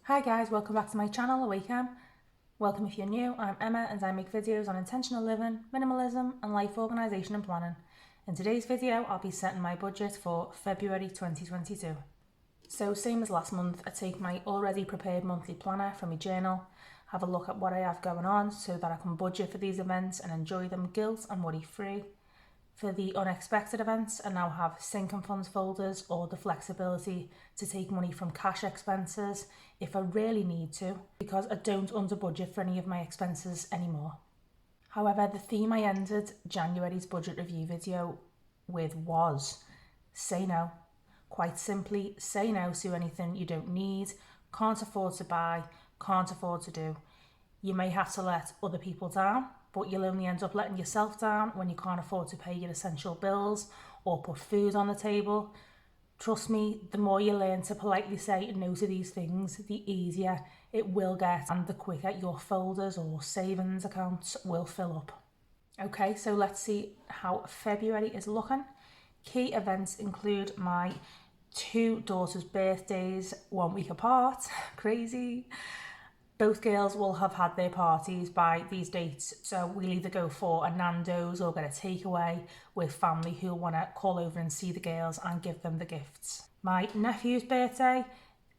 Hi guys, welcome back to my channel, Awakem. Welcome if you're new, I'm Emma and I make videos on intentional living, minimalism and life organisation and planning. In today's video, I'll be setting my budget for February 2022. So same as last month, I take my already prepared monthly planner from my journal, have a look at what I have going on so that I can budget for these events and enjoy them guilt and worry free. For the unexpected events, I now have sinking funds folders or the flexibility to take money from cash expenses if I really need to, because I don't under budget for any of my expenses anymore. However, the theme I ended January's budget review video with was say no. Quite simply, say no to anything you don't need, can't afford to buy, can't afford to do. You may have to let other people down, but you'll only end up letting yourself down when you can't afford to pay your essential bills or put food on the table. Trust me, the more you learn to politely say no to these things, the easier it will get and the quicker your folders or savings accounts will fill up. Okay, so let's see how February is looking. Key events include my two daughters' birthdays 1 week apart. Crazy. Both girls will have had their parties by these dates, so we'll either go for a Nando's or get a takeaway with family who'll want to call over and see the girls and give them the gifts. My nephew's birthday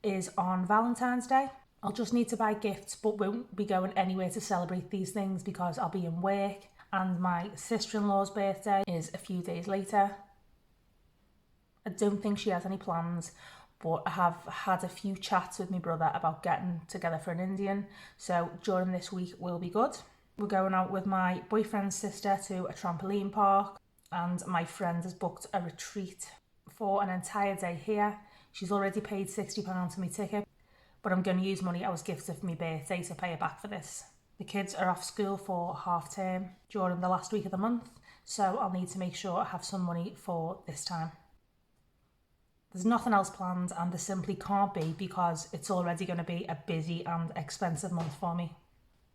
is on Valentine's Day. I'll just need to buy gifts but won't be going anywhere to celebrate these things because I'll be in work. And my sister-in-law's birthday is a few days later. I don't think she has any plans, but I have had a few chats with my brother about getting together for an Indian, so during this week will be good. We're going out with my boyfriend's sister to a trampoline park, and my friend has booked a retreat for an entire day here. She's already paid £60 for my ticket, but I'm going to use money I was gifted for my birthday to pay her back for this. The kids are off school for half term during the last week of the month, so I'll need to make sure I have some money for this time. There's nothing else planned and there simply can't be because it's already going to be a busy and expensive month for me.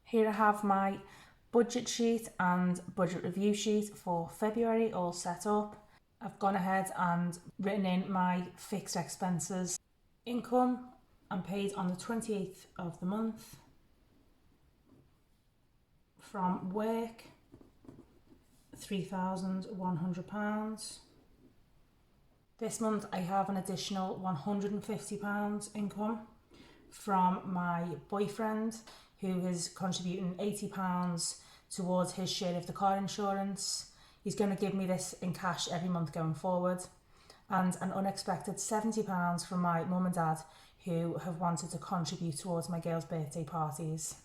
Here I have my budget sheet and budget review sheet for February all set up. I've gone ahead and written in my fixed expenses. Income I'm paid on the 28th of the month. From work, £3,100. This month I have an additional £150 income from my boyfriend, who is contributing £80 towards his share of the car insurance. He's going to give me this in cash every month going forward. And an unexpected £70 from my mum and dad, who have wanted to contribute towards my girls' birthday parties.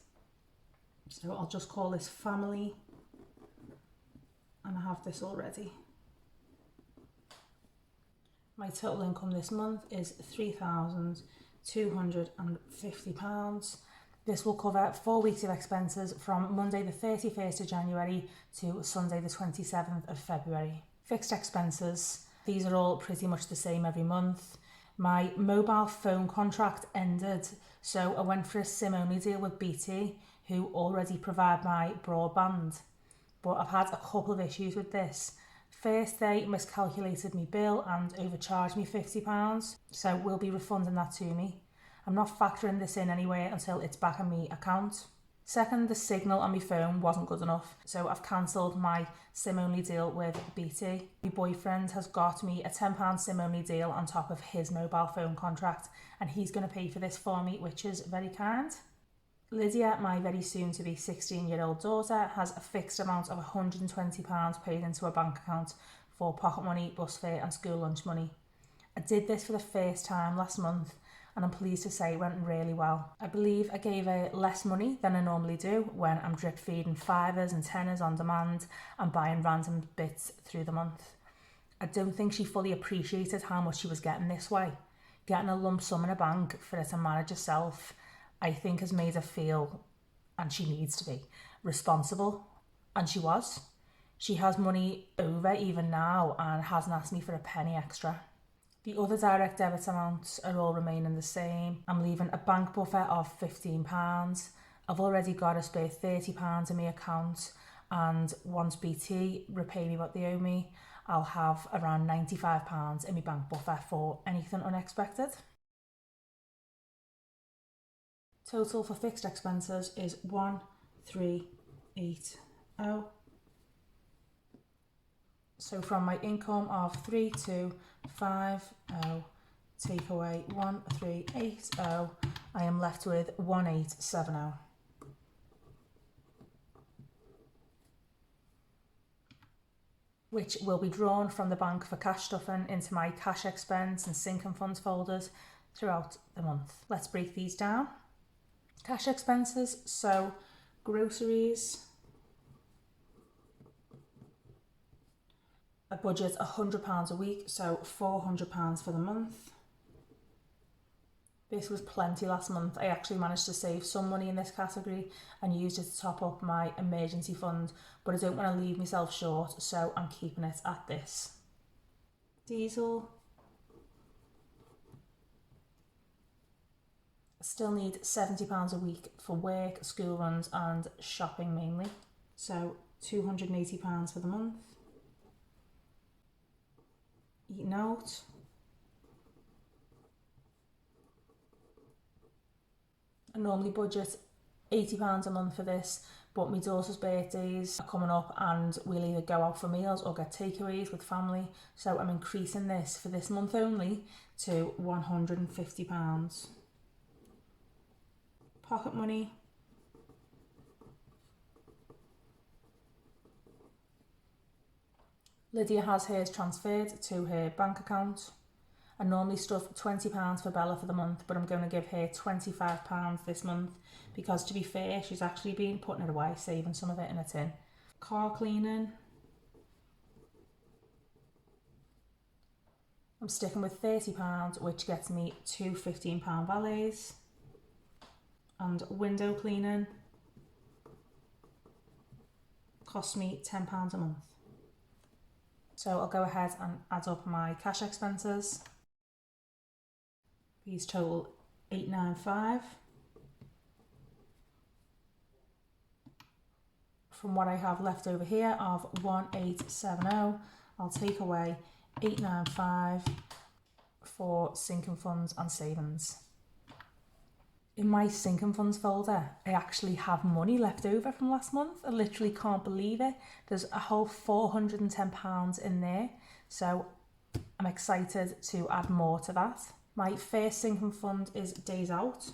So I'll just call this family, and I have this already. My total income this month is £3,250. This will cover 4 weeks of expenses from Monday the 31st of January to Sunday the 27th of February. Fixed expenses, these are all pretty much the same every month. My mobile phone contract ended, so I went for a SIM-only deal with BT, who already provide my broadband. But I've had a couple of issues with this. First, they miscalculated my bill and overcharged me £50, so we'll be refunding that to me. I'm not factoring this in anyway until it's back on my account. Second, the signal on my phone wasn't good enough, so I've cancelled my SIM-only deal with BT. My boyfriend has got me a £10 SIM-only deal on top of his mobile phone contract, and he's going to pay for this for me, which is very kind. Lydia, my very soon-to-be 16-year-old daughter, has a fixed amount of £120 paid into her bank account for pocket money, bus fare and school lunch money. I did this for the first time last month and I'm pleased to say it went really well. I believe I gave her less money than I normally do when I'm drip feeding fivers and tenors on demand and buying random bits through the month. I don't think she fully appreciated how much she was getting this way. Getting a lump sum in a bank for her to manage herself, I think, has made her feel, and she needs to be, responsible. And she was. She has money over even now and hasn't asked me for a penny extra. The other direct debit amounts are all remaining the same. I'm leaving a bank buffer of £15. I've already got a spare £30 in my account, and once BT repay me what they owe me, I'll have around £95 in my bank buffer for anything unexpected. Total for fixed expenses is 1380. So from my income of 3250, take away 1380, I am left with 1870. Which will be drawn from the bank for cash stuffing into my cash expense and sinking funds folders throughout the month. Let's break these down. Cash expenses, so groceries, a budget £100 a week, so £400 for the month. This was plenty last month. I actually managed to save some money in this category and used it to top up my emergency fund, but I don't want to leave myself short, so I'm keeping it at this. Diesel. I still need £70 a week for work, school runs and shopping mainly, so £280 for the month. Eating out. I normally budget £80 a month for this, but my daughter's birthdays are coming up and we'll either go out for meals or get takeaways with family, so I'm increasing this for this month only to £150. Pocket money. Lydia has hers transferred to her bank account. I normally stuff £20 for Bella for the month, but I'm going to give her £25 this month because, to be fair, she's actually been putting it away, saving some of it in a tin. Car cleaning. I'm sticking with £30, which gets me two £15 valets. And window cleaning costs me £10 a month. So I'll go ahead and add up my cash expenses. These total £895. From what I have left over here of 1870, I'll take away 895 for sinking funds and savings. In my sinking funds folder, I actually have money left over from last month. I literally can't believe it. There's a whole £410 in there, so I'm excited to add more to that. My first sinking fund is days out.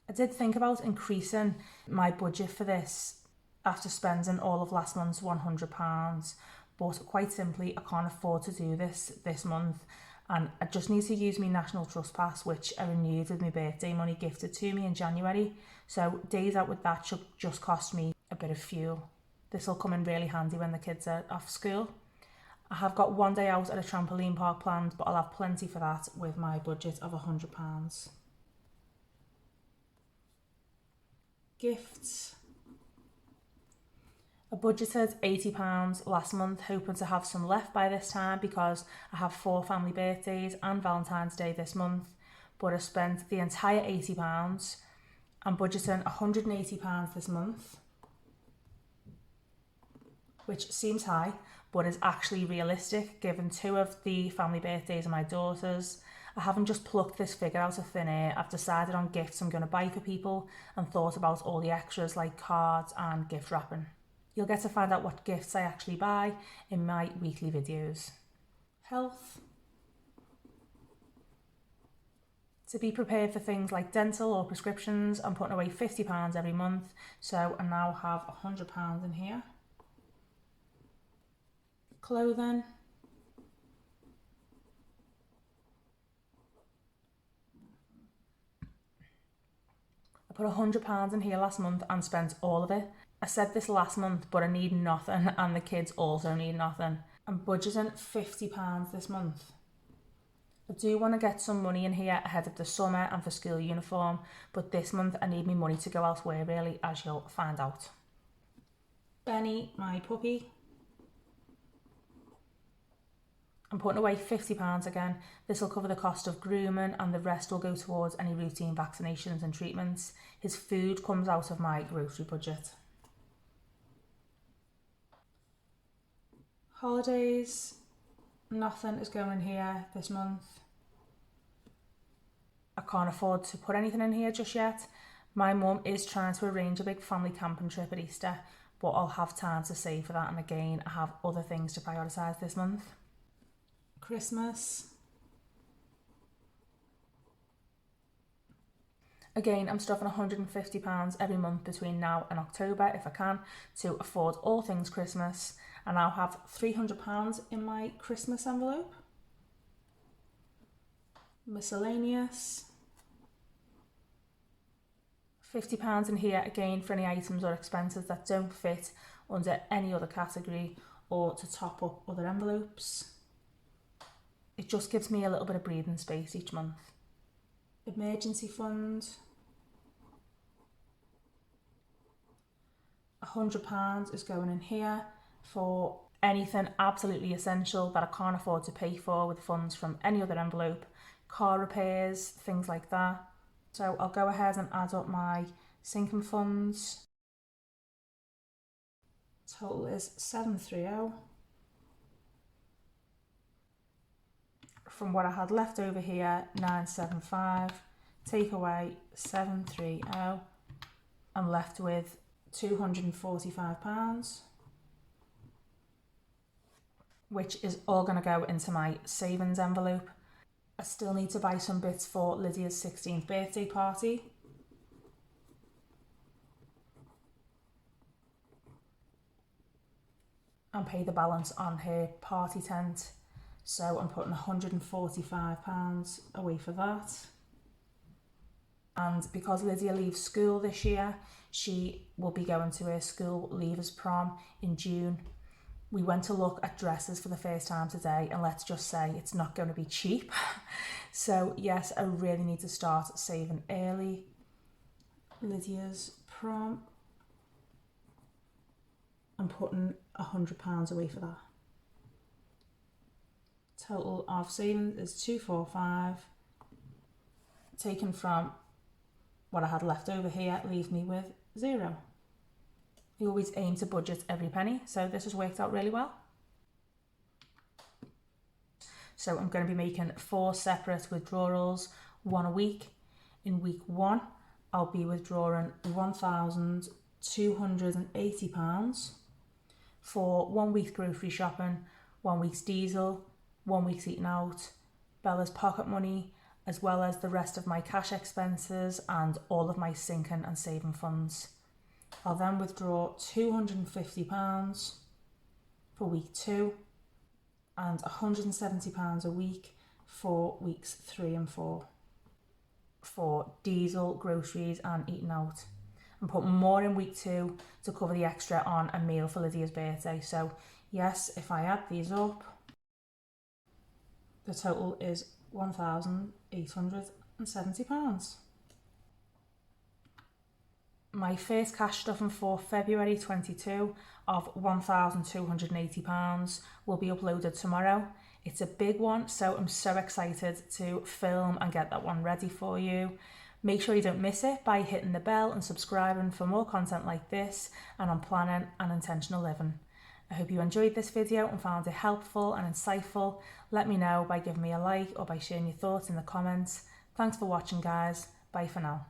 I did think about increasing my budget for this after spending all of last month's £100, but quite simply I can't afford to do this month, and I just need to use my National Trust Pass, which I renewed with my birthday money gifted to me in January, so days out with that should just cost me a bit of fuel. This will come in really handy when the kids are off school. I have got one day out at a trampoline park planned, but I'll have plenty for that with my budget of £100. Gifts. I budgeted £80 last month, hoping to have some left by this time because I have 4 family birthdays and Valentine's Day this month, but I spent the entire £80. I'm budgeting £180 this month, which seems high, but is actually realistic given 2 of the family birthdays are my daughters. I haven't just plucked this figure out of thin air. I've decided on gifts I'm going to buy for people and thought about all the extras like cards and gift wrapping. You'll get to find out what gifts I actually buy in my weekly videos. Health. To be prepared for things like dental or prescriptions, I'm putting away £50 every month, so I now have £100 in here. Clothing. I put £100 in here last month and spent all of it. I said this last month, but I need nothing and the kids also need nothing. I'm budgeting £50 this month. I do want to get some money in here ahead of the summer and for school uniform, but this month I need my money to go elsewhere really, as you'll find out. Benny, my puppy. I'm putting away £50 again. This will cover the cost of grooming and the rest will go towards any routine vaccinations and treatments. His food comes out of my grocery budget. Holidays, nothing is going in here this month. I can't afford to put anything in here just yet. My mum is trying to arrange a big family camping trip at Easter, but I'll have time to save for that, and again, I have other things to prioritise this month. Christmas. Again, I'm stuffing £150 every month between now and October, if I can, to afford all things Christmas. And I'll have £300 in my Christmas envelope. Miscellaneous. £50 in here, again, for any items or expenses that don't fit under any other category or to top up other envelopes. It just gives me a little bit of breathing space each month. Emergency fund. £100 is going in here for anything absolutely essential that I can't afford to pay for with funds from any other envelope. Car repairs, things like that. So I'll go ahead and add up my sinking funds. Total is 730. From what I had left over here, 975. Take away 730. I'm left with £245, which is all going to go into my savings envelope. I still need to buy some bits for Lydia's 16th birthday party. And pay the balance on her party tent. So I'm putting £145 away for that. And because Lydia leaves school this year, she will be going to her school leavers prom in June. We went to look at dresses for the first time today, and let's just say it's not going to be cheap. So yes, I really need to start saving early. Lydia's prom. I'm putting £100 away for that. Total of savings is 245. Taken from what I had left over here leaves me with £0. You always aim to budget every penny, so this has worked out really well. So I'm going to be making 4 separate withdrawals, one a week. In week 1, I'll be withdrawing £1,280 for 1 week's grocery shopping, 1 week's diesel, 1 week's eating out, Bella's pocket money, as well as the rest of my cash expenses and all of my sinking and saving funds. I'll then withdraw £250 for week 2 and £170 a week for weeks 3 and 4 for diesel, groceries and eating out. I'm putting more in week 2 to cover the extra on a meal for Lydia's birthday. So yes, if I add these up, the total is £1,870. My first cash stuffing for February 22 of £1,280 will be uploaded tomorrow. It's a big one, so I'm so excited to film and get that one ready for you. Make sure you don't miss it by hitting the bell and subscribing for more content like this and on planning and intentional living. I hope you enjoyed this video and found it helpful and insightful. Let me know by giving me a like or by sharing your thoughts in the comments. Thanks for watching, guys. Bye for now.